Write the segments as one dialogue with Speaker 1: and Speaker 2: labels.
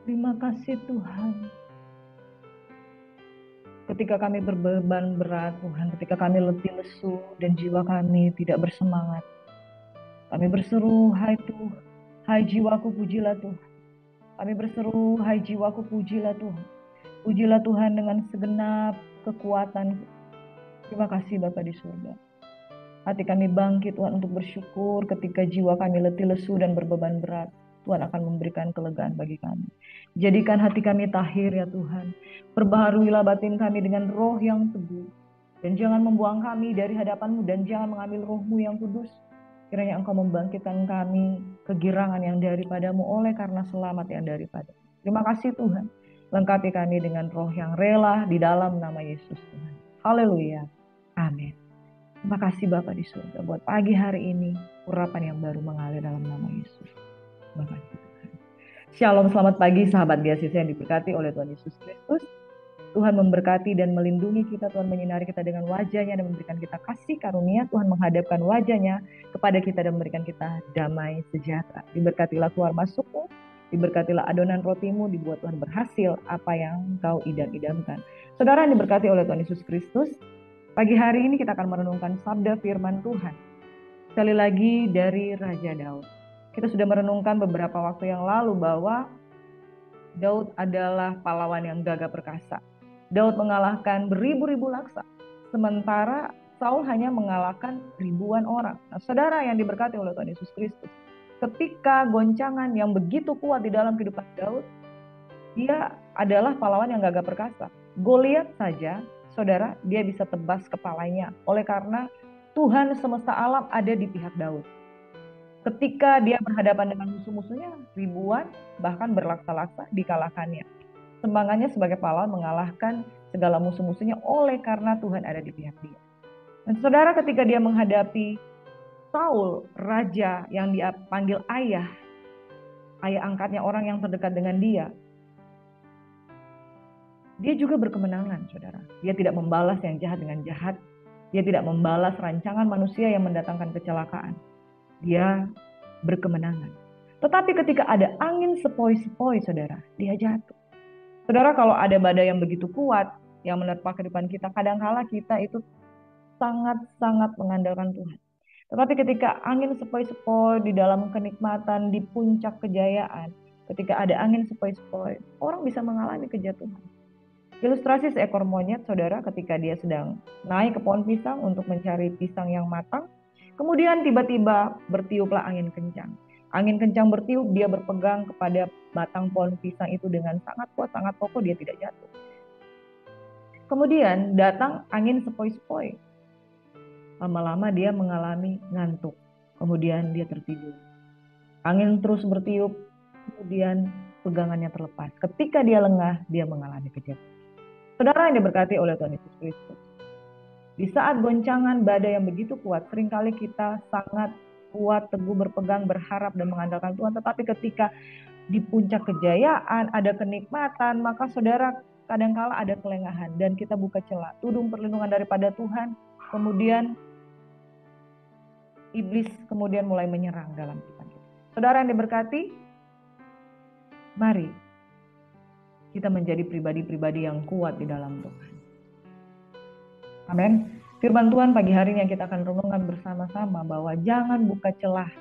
Speaker 1: Terima kasih Tuhan. Ketika kami berbeban berat Tuhan, ketika kami letih lesu dan jiwa kami tidak bersemangat, kami berseru, hai Tuhan, hai jiwaku pujilah Tuhan. Kami berseru, hai jiwaku pujilah Tuhan. Pujilah Tuhan dengan segenap kekuatan. Terima kasih Bapa di surga. Hati kami bangkit Tuhan untuk bersyukur ketika jiwa kami letih lesu dan berbeban berat. Tuhan akan memberikan kelegaan bagi kami. Jadikan hati kami tahir ya Tuhan. Perbaharuilah batin kami dengan roh yang teguh. Dan jangan membuang kami dari hadapan-Mu dan jangan mengambil roh-Mu yang kudus. Kiranya Engkau membangkitkan kami kegirangan yang daripada-Mu oleh karena selamat yang daripada. Terima kasih Tuhan. Lengkapi kami dengan roh yang rela di dalam nama Yesus Tuhan. Haleluya. Amin. Terima kasih Bapa di surga buat pagi hari ini urapan yang baru mengalir dalam nama Yesus. Terima kasih Tuhan. Shalom, selamat pagi sahabat beasiswa yang diberkati oleh Tuhan Yesus Kristus. Tuhan memberkati dan melindungi kita, Tuhan menyinari kita dengan wajah-Nya dan memberikan kita kasih karunia. Tuhan menghadapkan wajah-Nya kepada kita dan memberikan kita damai sejahtera. Diberkatilah keluar masukmu, diberkatilah adonan rotimu, dibuat Tuhan berhasil apa yang kau idam-idamkan. Saudara yang diberkati oleh Tuhan Yesus Kristus, pagi hari ini kita akan merenungkan sabda firman Tuhan. Sekali lagi dari Raja Daud. Kita sudah merenungkan beberapa waktu yang lalu bahwa Daud adalah pahlawan yang gagah perkasa. Daud mengalahkan beribu-ribu laksa, sementara Saul hanya mengalahkan ribuan orang. Nah, saudara yang diberkati oleh Tuhan Yesus Kristus, ketika goncangan yang begitu kuat di dalam kehidupan Daud, dia adalah pahlawan yang gagah perkasa. Goliat saja, saudara, dia bisa tebas kepalanya oleh karena Tuhan semesta alam ada di pihak Daud. Ketika dia berhadapan dengan musuh-musuhnya, ribuan bahkan berlaksa-laksa dikalahkannya. Semangatnya sebagai pahlawan mengalahkan segala musuh-musuhnya oleh karena Tuhan ada di pihak dia. Dan saudara, ketika dia menghadapi Saul, raja yang dia panggil ayah angkatnya, orang yang terdekat dengan dia juga berkemenangan, saudara. Dia tidak membalas yang jahat dengan jahat. Dia tidak membalas rancangan manusia yang mendatangkan kecelakaan. Dia berkemenangan. Tetapi ketika ada angin sepoi-sepoi, saudara, dia jatuh. Saudara, kalau ada badai yang begitu kuat yang menerpa kehidupan kita, kadangkala kita itu sangat-sangat mengandalkan Tuhan. Tetapi ketika angin sepoi-sepoi di dalam kenikmatan, di puncak kejayaan, ketika ada angin sepoi-sepoi, orang bisa mengalami kejatuhan. Ilustrasi seekor monyet, saudara, ketika dia sedang naik ke pohon pisang untuk mencari pisang yang matang, kemudian tiba-tiba bertiuplah angin kencang. Angin kencang bertiup, dia berpegang kepada batang pohon pisang itu dengan sangat kuat, sangat kokoh, dia tidak jatuh. Kemudian datang angin sepoi-sepoi. Lama-lama dia mengalami ngantuk, kemudian dia tertidur. Angin terus bertiup, kemudian pegangannya terlepas. Ketika dia lengah, dia mengalami kejatuhan. Saudara yang diberkati oleh Tuhan Yesus Kristus, di saat goncangan badai yang begitu kuat, seringkali kita sangat kuat, teguh, berpegang, berharap dan mengandalkan Tuhan. Tetapi ketika di puncak kejayaan, ada kenikmatan, maka saudara kadangkala ada kelengahan dan kita buka celah, tudung perlindungan daripada Tuhan. Kemudian iblis kemudian mulai menyerang dalam kehidupan kita. Saudara yang diberkati, mari kita menjadi pribadi-pribadi yang kuat di dalam Tuhan. Amin. Firman Tuhan pagi hari ini yang kita akan renungkan bersama-sama bahwa jangan buka celah,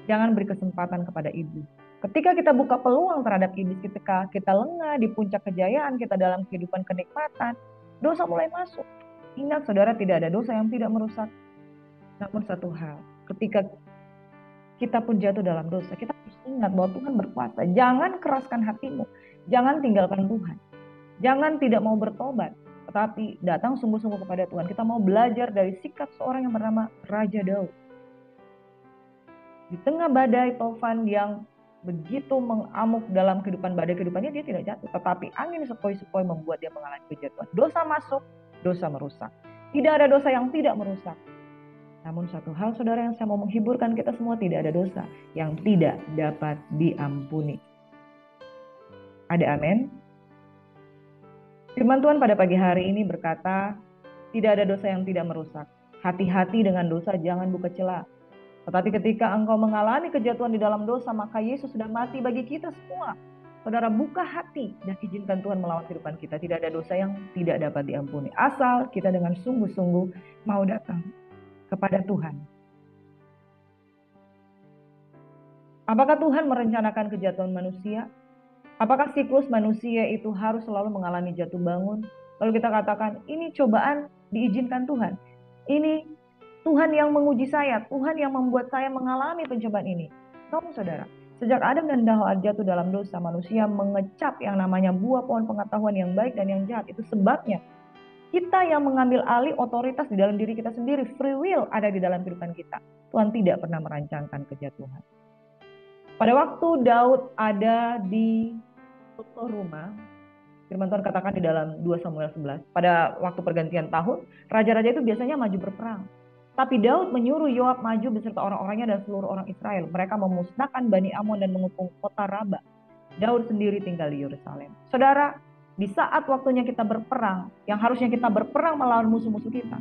Speaker 1: jangan beri kesempatan kepada iblis. Ketika kita buka peluang terhadap iblis, ketika kita lengah di puncak kejayaan kita dalam kehidupan kenikmatan, dosa mulai masuk. Ingat saudara, tidak ada dosa yang tidak merusak. Namun satu hal, ketika kita pun jatuh dalam dosa, kita harus ingat bahwa Tuhan berkuasa. Jangan keraskan hatimu, jangan tinggalkan Tuhan, jangan tidak mau bertobat, tetapi datang sungguh-sungguh kepada Tuhan. Kita mau belajar dari sikap seorang yang bernama Raja Daud. Di tengah badai tofan yang begitu mengamuk dalam kehidupan badai kehidupannya, dia tidak jatuh. Tetapi angin sepoi-sepoi membuat dia mengalami kejatuhan. Dosa masuk, dosa merusak. Tidak ada dosa yang tidak merusak. Namun satu hal saudara yang saya mau menghiburkan kita semua, tidak ada dosa yang tidak dapat diampuni. Ada amin? Firman Tuhan pada pagi hari ini berkata, tidak ada dosa yang tidak merusak. Hati-hati dengan dosa, jangan buka celah. Tetapi ketika engkau mengalami kejatuhan di dalam dosa, maka Yesus sudah mati bagi kita semua. Saudara buka hati dan izinkan Tuhan melawan kehidupan kita. Tidak ada dosa yang tidak dapat diampuni. Asal kita dengan sungguh-sungguh mau datang kepada Tuhan. Apakah Tuhan merencanakan kejatuhan manusia? Apakah siklus manusia itu harus selalu mengalami jatuh bangun? Lalu kita katakan, ini cobaan diizinkan Tuhan. Ini Tuhan yang menguji saya, Tuhan yang membuat saya mengalami pencobaan ini. Tahu saudara, sejak Adam dan Hawa jatuh dalam dosa, manusia mengecap yang namanya buah pohon pengetahuan yang baik dan yang jahat. Itu sebabnya kita yang mengambil alih otoritas di dalam diri kita sendiri. Free will ada di dalam kehidupan kita. Tuhan tidak pernah merancangkan kejatuhan. Pada waktu Daud ada di Rumah, firman Tuhan katakan di dalam 2 Samuel 11, pada waktu pergantian tahun, raja-raja itu biasanya maju berperang. Tapi Daud menyuruh Yoab maju beserta orang-orangnya dan seluruh orang Israel. Mereka memusnahkan Bani Amon dan mengepung kota Raba. Daud sendiri tinggal di Yerusalem. Saudara, di saat waktunya kita berperang, yang harusnya kita berperang melawan musuh-musuh kita,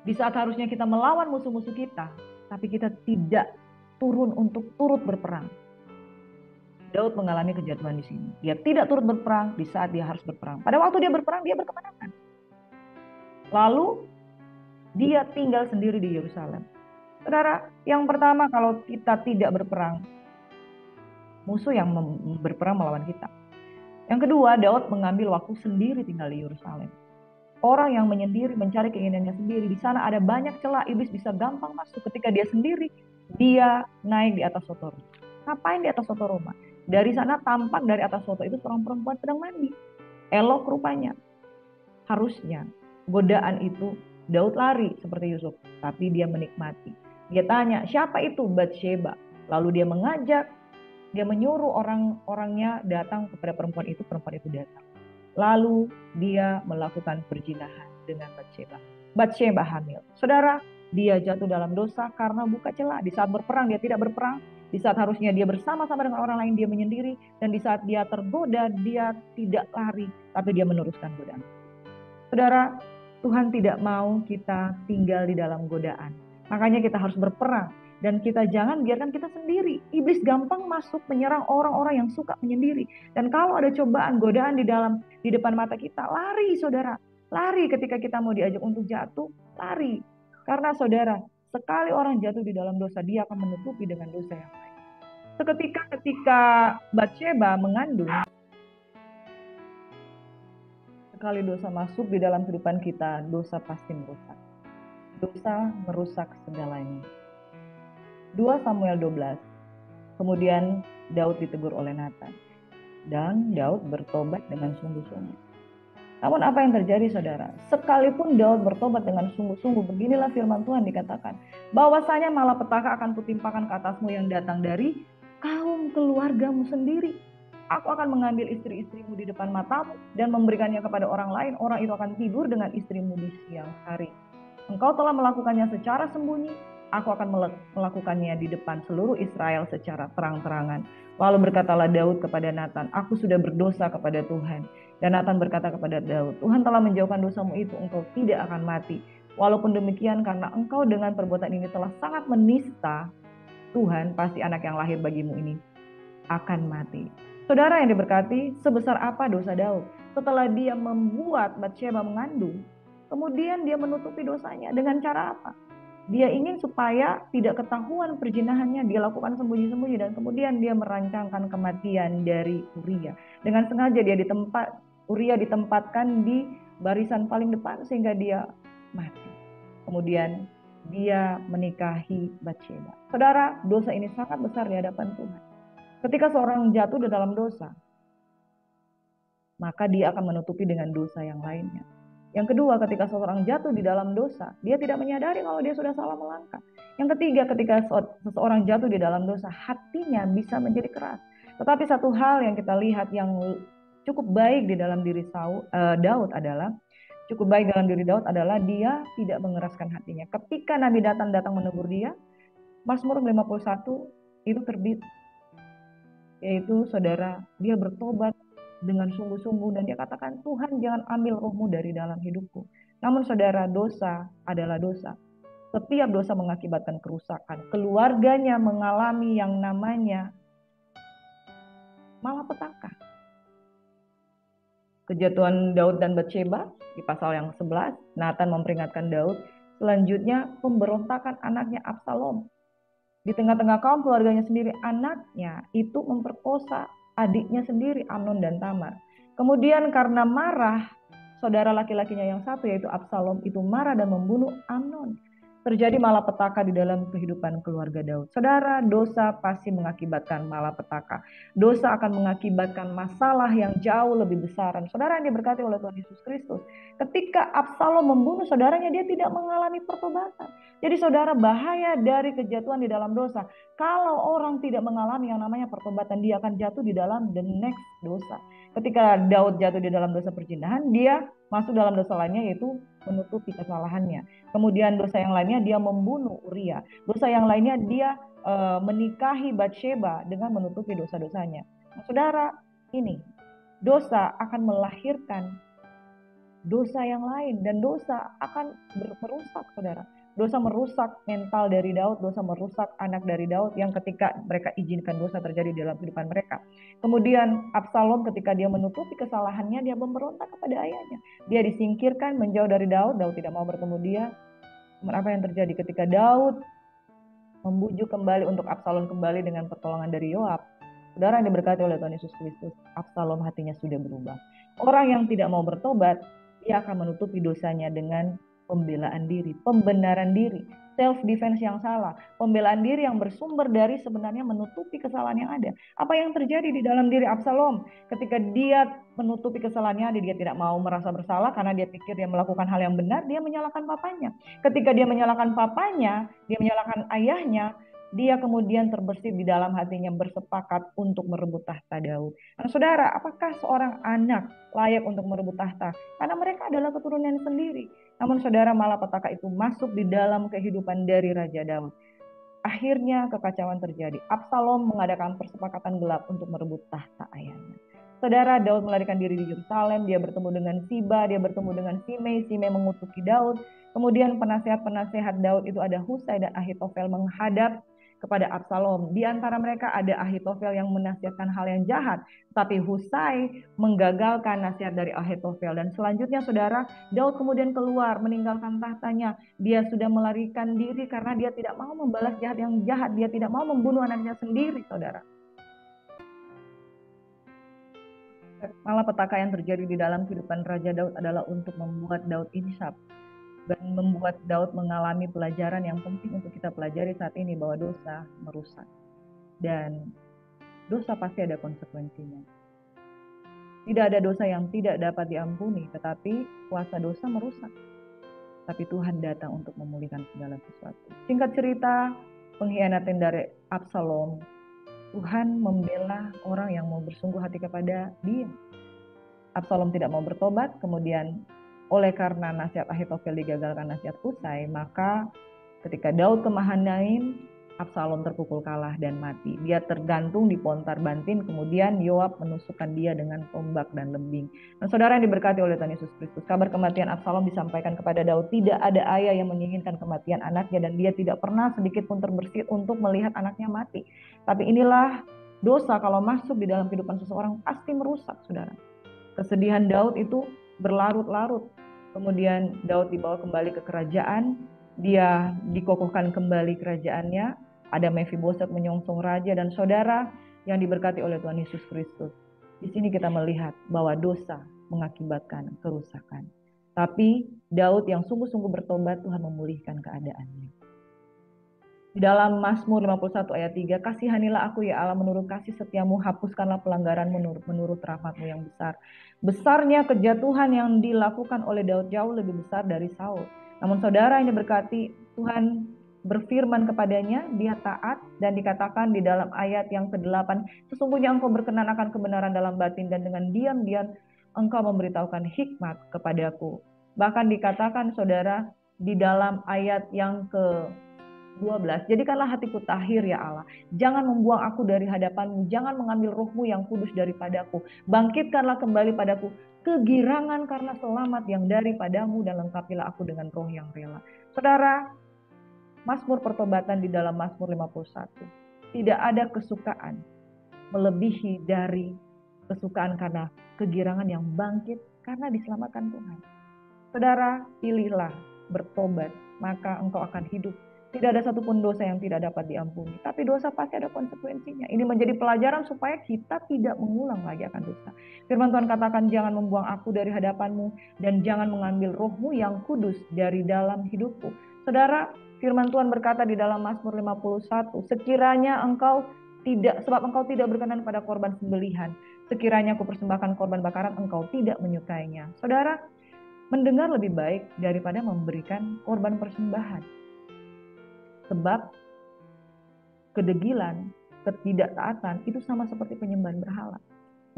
Speaker 1: di saat harusnya kita melawan musuh-musuh kita, tapi kita tidak turun untuk turut berperang. Daud mengalami kejatuhan di sini. Dia tidak turut berperang di saat dia harus berperang. Pada waktu dia berperang, dia berkemenangan. Lalu dia tinggal sendiri di Yerusalem. Saudara, yang pertama kalau kita tidak berperang, musuh yang berperang melawan kita. Yang kedua, Daud mengambil waktu sendiri tinggal di Yerusalem. Orang yang menyendiri mencari keinginannya sendiri. Di sana ada banyak celah, iblis bisa gampang masuk. Ketika dia sendiri, dia naik di atas soto. Ngapain di atas soto rumah? Dari sana tampak dari atas soto itu seorang perempuan sedang mandi. Elok rupanya. Harusnya godaan itu Daud lari seperti Yusuf, tapi dia menikmati. Dia tanya, siapa itu? Batsheba. Lalu dia mengajak, dia menyuruh orang-orangnya datang kepada perempuan itu datang. Lalu dia melakukan perzinahan dengan Batsheba. Batsheba hamil. Saudara, dia jatuh dalam dosa karena buka celah. Di saat berperang dia tidak berperang. Di saat harusnya dia bersama-sama dengan orang lain dia menyendiri. Dan di saat dia tergoda dia tidak lari. Tapi dia meneruskan godaan. Saudara, Tuhan tidak mau kita tinggal di dalam godaan. Makanya kita harus berperang. Dan kita jangan biarkan kita sendiri. Iblis gampang masuk menyerang orang-orang yang suka menyendiri. Dan kalau ada cobaan, godaan di depan mata kita, lari saudara. Lari ketika kita mau diajak untuk jatuh, lari. Karena saudara, sekali orang jatuh di dalam dosa, dia akan menutupi dengan dosa yang lain. Seketika ketika Batsheba mengandung, sekali dosa masuk di dalam kehidupan kita, dosa pasti merusak. Dosa merusak segalanya. 2 Samuel 12. Kemudian Daud ditegur oleh Nathan. Dan Daud bertobat dengan sungguh-sungguh. Namun apa yang terjadi saudara? Sekalipun Daud bertobat dengan sungguh-sungguh, beginilah firman Tuhan dikatakan. Bahwasanya malapetaka akan kutimpakan ke atasmu yang datang dari kaum keluargamu sendiri. Aku akan mengambil istri-istrimu di depan matamu dan memberikannya kepada orang lain. Orang itu akan tidur dengan istrimu di siang hari. Engkau telah melakukannya secara sembunyi. Aku akan melakukannya di depan seluruh Israel secara terang-terangan. Lalu berkatalah Daud kepada Nathan, aku sudah berdosa kepada Tuhan. Dan Nathan berkata kepada Daud, Tuhan telah menjauhkan dosamu itu, engkau tidak akan mati. Walaupun demikian, karena engkau dengan perbuatan ini telah sangat menista Tuhan, pasti anak yang lahir bagimu ini akan mati. Saudara yang diberkati, sebesar apa dosa Daud? Setelah dia membuat Batsheba mengandung, kemudian dia menutupi dosanya dengan cara apa? Dia ingin supaya tidak ketahuan perzinahannya, dia lakukan sembunyi-sembunyi dan kemudian dia merancangkan kematian dari Uria. Dengan sengaja Uria ditempatkan di barisan paling depan sehingga dia mati. Kemudian dia menikahi Batsheba. Saudara, dosa ini sangat besar di hadapan Tuhan. Ketika seorang jatuh di dalam dosa, maka dia akan menutupi dengan dosa yang lainnya. Yang kedua, ketika seseorang jatuh di dalam dosa, dia tidak menyadari kalau dia sudah salah melangkah. Yang ketiga, ketika seseorang jatuh di dalam dosa, hatinya bisa menjadi keras. Tetapi satu hal yang kita lihat yang cukup baik di dalam diri Daud adalah dia tidak mengeraskan hatinya. Ketika Nabi datang menegur dia, Mazmur 51 itu terbit. Yaitu saudara, dia bertobat dengan sungguh-sungguh dan dia katakan, Tuhan jangan ambil rohmu dari dalam hidupku. Namun saudara, dosa adalah dosa. Setiap dosa mengakibatkan kerusakan. Keluarganya mengalami yang namanya malapetaka. Kejatuhan Daud dan Batsheba di pasal yang 11, Nathan memperingatkan Daud. Selanjutnya pemberontakan anaknya Absalom. Di tengah-tengah kaum keluarganya sendiri, anaknya itu memperkosa adiknya sendiri, Amnon dan Tamar. Kemudian karena marah, saudara laki-lakinya yang satu yaitu Absalom itu marah dan membunuh Amnon. Terjadi malapetaka di dalam kehidupan keluarga Daud. Saudara, dosa pasti mengakibatkan malapetaka. Dosa akan mengakibatkan masalah yang jauh lebih besar. Saudara yang diberkati oleh Tuhan Yesus Kristus, ketika Absalom membunuh saudaranya, dia tidak mengalami pertobatan. Jadi saudara, bahaya dari kejatuhan di dalam dosa. Kalau orang tidak mengalami yang namanya pertobatan, dia akan jatuh di dalam the next dosa. Ketika Daud jatuh di dalam dosa perzinahan, dia masuk dalam dosa lainnya yaitu menutupi kesalahannya. Kemudian dosa yang lainnya dia membunuh Uria. Dosa yang lainnya dia menikahi Batsheba dengan menutupi dosa-dosanya. Nah, saudara, ini dosa akan melahirkan dosa yang lain dan dosa akan merusak, saudara. Dosa merusak mental dari Daud, dosa merusak anak dari Daud yang ketika mereka izinkan dosa terjadi dalam kehidupan mereka. Kemudian Absalom ketika dia menutupi kesalahannya, dia memberontak kepada ayahnya. Dia disingkirkan, menjauh dari Daud, Daud tidak mau bertemu dia. Apa yang terjadi ketika Daud membujuk kembali untuk Absalom kembali dengan pertolongan dari Yoab? Saudara yang diberkati oleh Tuhan Yesus Kristus, Absalom hatinya sudah berubah. Orang yang tidak mau bertobat, dia akan menutupi dosanya dengan pembelaan diri, pembenaran diri, self defense yang salah, pembelaan diri yang bersumber dari sebenarnya menutupi kesalahan yang ada. Apa yang terjadi di dalam diri Absalom ketika dia menutupi kesalahannya, dia tidak mau merasa bersalah karena dia pikir dia melakukan hal yang benar, dia menyalahkan papanya. Ketika dia menyalahkan papanya, dia menyalahkan ayahnya, dia kemudian terbersih di dalam hatinya bersepakat untuk merebut tahta Daud. Nah, saudara, apakah seorang anak layak untuk merebut tahta? Karena mereka adalah keturunan sendiri. Namun saudara, malapetaka itu masuk di dalam kehidupan dari Raja Daud. Akhirnya kekacauan terjadi. Absalom mengadakan persepakatan gelap untuk merebut tahta ayahnya. Saudara, Daud melarikan diri di Yerusalem, dia bertemu dengan Siba, dia bertemu dengan Simei, Simei mengutuki Daud. Kemudian penasehat-penasehat Daud itu ada Husai dan Ahitofel menghadap kepada Absalom. Di antara mereka ada Ahitofel yang menasihatkan hal yang jahat, tapi Husai menggagalkan nasihat dari Ahitofel. Dan selanjutnya saudara, Daud kemudian keluar meninggalkan tahtanya. Dia sudah melarikan diri karena dia tidak mau membalas jahat yang jahat. Dia tidak mau membunuh anaknya sendiri, saudara. Malapetaka yang terjadi di dalam kehidupan Raja Daud adalah untuk membuat Daud insaf dan membuat Daud mengalami pelajaran yang penting untuk kita pelajari saat ini, bahwa dosa merusak dan dosa pasti ada konsekuensinya. Tidak ada dosa yang tidak dapat diampuni, tetapi kuasa dosa merusak. Tapi Tuhan datang untuk memulihkan segala sesuatu. Singkat cerita, pengkhianatan dari Absalom, Tuhan membela orang yang mau bersungguh hati kepada dia. Absalom tidak mau bertobat, kemudian oleh karena nasihat Ahitofel digagalkan nasihat Husai, maka ketika Daud ke Mahanaim, Absalom terpukul kalah dan mati. Dia tergantung di Pontar Bantin, kemudian Yoab menusukkan dia dengan tombak dan lembing. Dan saudara yang diberkati oleh Tuhan Yesus Kristus, kabar kematian Absalom disampaikan kepada Daud. Tidak ada ayah yang menginginkan kematian anaknya, dan dia tidak pernah sedikit pun terbersih untuk melihat anaknya mati. Tapi inilah dosa kalau masuk di dalam kehidupan seseorang pasti merusak, saudara. Kesedihan Daud itu berlarut-larut. Kemudian Daud dibawa kembali ke kerajaan, dia dikokohkan kembali kerajaannya. Ada Mephiboset menyongsong raja, dan saudara yang diberkati oleh Tuhan Yesus Kristus. Di sini kita melihat bahwa dosa mengakibatkan kerusakan. Tapi Daud yang sungguh-sungguh bertobat, Tuhan memulihkan keadaannya. Di dalam Mazmur 51 ayat 3, kasihanilah aku ya Allah menurut kasih setiamu, hapuskanlah pelanggaran menurut rahmatmu yang besar. Besarnya kejatuhan yang dilakukan oleh Daud jauh lebih besar dari Saul. Namun saudara yang diberkati, Tuhan berfirman kepadanya, dia taat, dan dikatakan di dalam ayat yang ke-8, sesungguhnya engkau berkenan akan kebenaran dalam batin, dan dengan diam-diam engkau memberitahukan hikmat kepadaku. Bahkan dikatakan saudara di dalam ayat yang ke-12, jadikanlah hatiku tahir ya Allah, jangan membuang aku dari hadapanmu, jangan mengambil rohmu yang kudus daripadaku, bangkitkanlah kembali padaku kegirangan karena selamat yang daripadamu, dan lengkapilah aku dengan roh yang rela. Saudara, Mazmur pertobatan di dalam Mazmur 51. Tidak ada kesukaan melebihi dari kesukaan karena kegirangan yang bangkit karena diselamatkan Tuhan. Saudara, pilihlah bertobat, maka engkau akan hidup. Tidak ada satupun dosa yang tidak dapat diampuni. Tapi dosa pasti ada konsekuensinya. Ini menjadi pelajaran supaya kita tidak mengulang lagi akan dosa. Firman Tuhan katakan, jangan membuang aku dari hadapanmu, dan jangan mengambil rohmu yang kudus dari dalam hidupku. Saudara, firman Tuhan berkata di dalam Mazmur 51, sekiranya engkau tidak, sebab engkau tidak berkenan pada korban sembelihan, sekiranya aku persembahkan korban bakaran, engkau tidak menyukainya. Saudara, mendengar lebih baik daripada memberikan korban persembahan. Sebab kedegilan, ketidaktaatan itu sama seperti penyembahan berhala.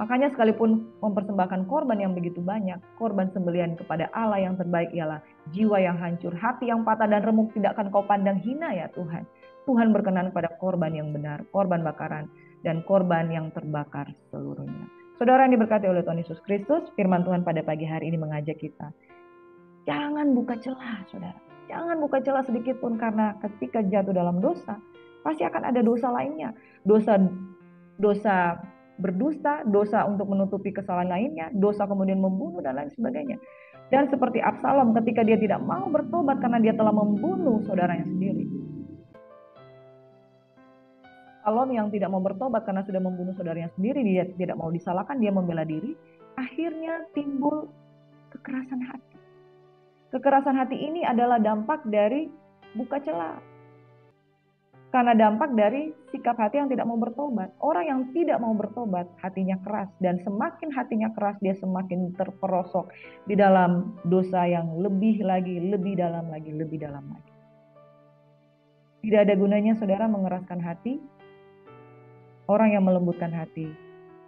Speaker 1: Makanya sekalipun mempersembahkan korban yang begitu banyak, korban sembelihan kepada Allah yang terbaik ialah jiwa yang hancur, hati yang patah dan remuk tidak akan kau pandang hina ya Tuhan. Tuhan berkenan pada korban yang benar, korban bakaran, dan korban yang terbakar seluruhnya. Saudara yang diberkati oleh Tuhan Yesus Kristus, firman Tuhan pada pagi hari ini mengajak kita. Jangan buka celah, saudara. Jangan buka celah sedikit pun, karena ketika jatuh dalam dosa, pasti akan ada dosa lainnya. Dosa berdusta, dosa untuk menutupi kesalahan lainnya, dosa kemudian membunuh dan lain sebagainya. Dan seperti Absalom ketika dia tidak mau bertobat karena dia telah membunuh saudaranya sendiri. Absalom yang tidak mau bertobat karena sudah membunuh saudaranya sendiri, dia tidak mau disalahkan, dia membela diri, akhirnya timbul kekerasan hati. Kekerasan hati ini adalah dampak dari buka celah. Karena dampak dari sikap hati yang tidak mau bertobat. Orang yang tidak mau bertobat, hatinya keras. Dan semakin hatinya keras, dia semakin terperosok di dalam dosa yang lebih lagi, lebih dalam lagi, lebih dalam lagi. Tidak ada gunanya saudara mengeraskan hati. Orang yang melembutkan hati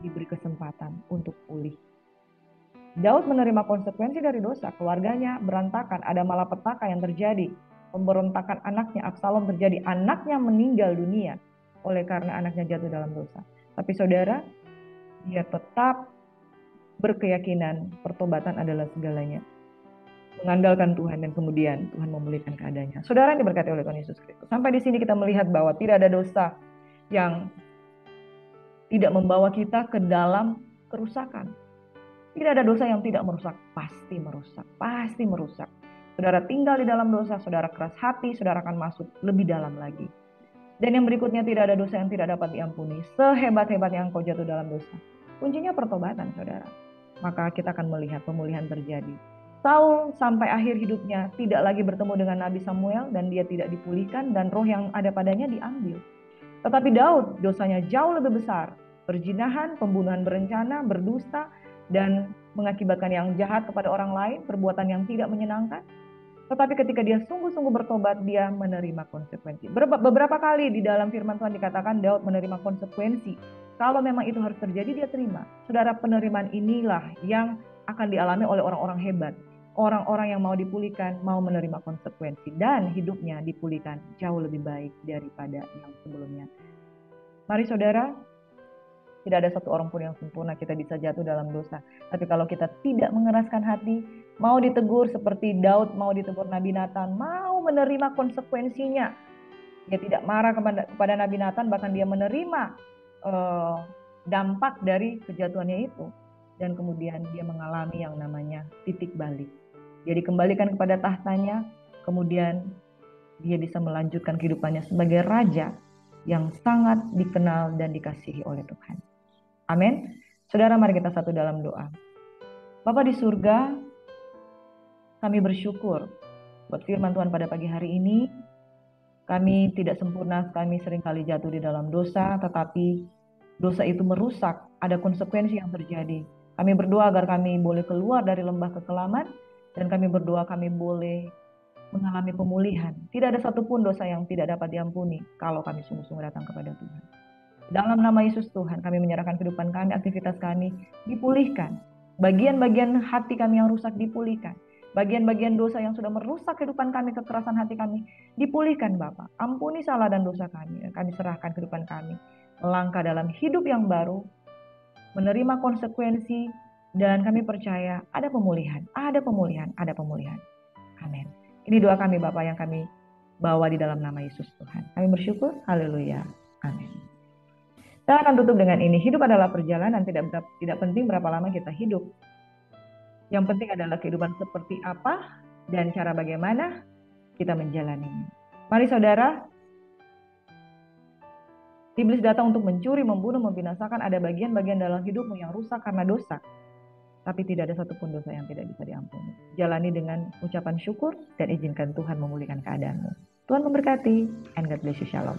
Speaker 1: diberi kesempatan untuk pulih. Daud menerima konsekuensi dari dosa, keluarganya berantakan, ada malapetaka yang terjadi, pemberontakan anaknya Absalom terjadi, anaknya meninggal dunia oleh karena anaknya jatuh dalam dosa. Tapi saudara, dia tetap berkeyakinan pertobatan adalah segalanya, mengandalkan Tuhan, dan kemudian Tuhan memulihkan keadaannya. Saudara yang diberkati oleh Tuhan Yesus Kristus, sampai di sini kita melihat bahwa tidak ada dosa yang tidak membawa kita ke dalam kerusakan. Tidak ada dosa yang tidak merusak, pasti merusak, pasti merusak. Saudara tinggal di dalam dosa, saudara keras hati, saudara akan masuk lebih dalam lagi. Dan yang berikutnya, tidak ada dosa yang tidak dapat diampuni. Sehebat-hebatnya engkau jatuh dalam dosa, kuncinya pertobatan, saudara. Maka kita akan melihat pemulihan terjadi. Saul sampai akhir hidupnya tidak lagi bertemu dengan Nabi Samuel, dan dia tidak dipulihkan, dan roh yang ada padanya diambil. Tetapi Daud dosanya jauh lebih besar, perzinahan, pembunuhan berencana, berdusta, dan mengakibatkan yang jahat kepada orang lain, perbuatan yang tidak menyenangkan. Tetapi ketika dia sungguh-sungguh bertobat, dia menerima konsekuensi. Beberapa kali di dalam firman Tuhan dikatakan Daud menerima konsekuensi. Kalau memang itu harus terjadi, dia terima. Saudara, penerimaan inilah yang akan dialami oleh orang-orang hebat. Orang-orang yang mau dipulihkan, mau menerima konsekuensi, dan hidupnya dipulihkan jauh lebih baik daripada yang sebelumnya. Mari saudara, tidak ada satu orang pun yang sempurna, kita bisa jatuh dalam dosa. Tapi kalau kita tidak mengeraskan hati, mau ditegur seperti Daud, mau ditegur Nabi Nathan, mau menerima konsekuensinya. Dia tidak marah kepada Nabi Nathan, bahkan dia menerima dampak dari kejatuhannya itu. Dan kemudian dia mengalami yang namanya titik balik. Dia dikembalikan kepada tahtanya, kemudian dia bisa melanjutkan kehidupannya sebagai raja yang sangat dikenal dan dikasihi oleh Tuhan. Amin. Saudara, mari kita satu dalam doa. Bapa di surga, kami bersyukur buat firman Tuhan pada pagi hari ini. Kami tidak sempurna, kami seringkali jatuh di dalam dosa, tetapi dosa itu merusak, ada konsekuensi yang terjadi. Kami berdoa agar kami boleh keluar dari lembah kekelaman, dan kami berdoa kami boleh mengalami pemulihan. Tidak ada satupun dosa yang tidak dapat diampuni kalau kami sungguh-sungguh datang kepada Tuhan. Dalam nama Yesus Tuhan, kami menyerahkan kehidupan kami, aktivitas kami dipulihkan. Bagian-bagian hati kami yang rusak dipulihkan. Bagian-bagian dosa yang sudah merusak kehidupan kami, kekerasan hati kami, dipulihkan Bapa. Ampuni salah dan dosa kami, dan kami serahkan kehidupan kami. Melangkah dalam hidup yang baru, menerima konsekuensi, dan kami percaya ada pemulihan, ada pemulihan, ada pemulihan. Amin. Ini doa kami Bapa yang kami bawa di dalam nama Yesus Tuhan. Kami bersyukur, haleluya, amin. Kita akan tutup dengan ini, hidup adalah perjalanan, tidak penting berapa lama kita hidup. Yang penting adalah kehidupan seperti apa dan cara bagaimana kita menjalaninya. Mari saudara, iblis datang untuk mencuri, membunuh, membinasakan. Ada bagian-bagian dalam hidupmu yang rusak karena dosa. Tapi tidak ada satupun dosa yang tidak bisa diampuni. Jalani dengan ucapan syukur dan izinkan Tuhan memulihkan keadaanmu. Tuhan memberkati, and God bless you, shalom.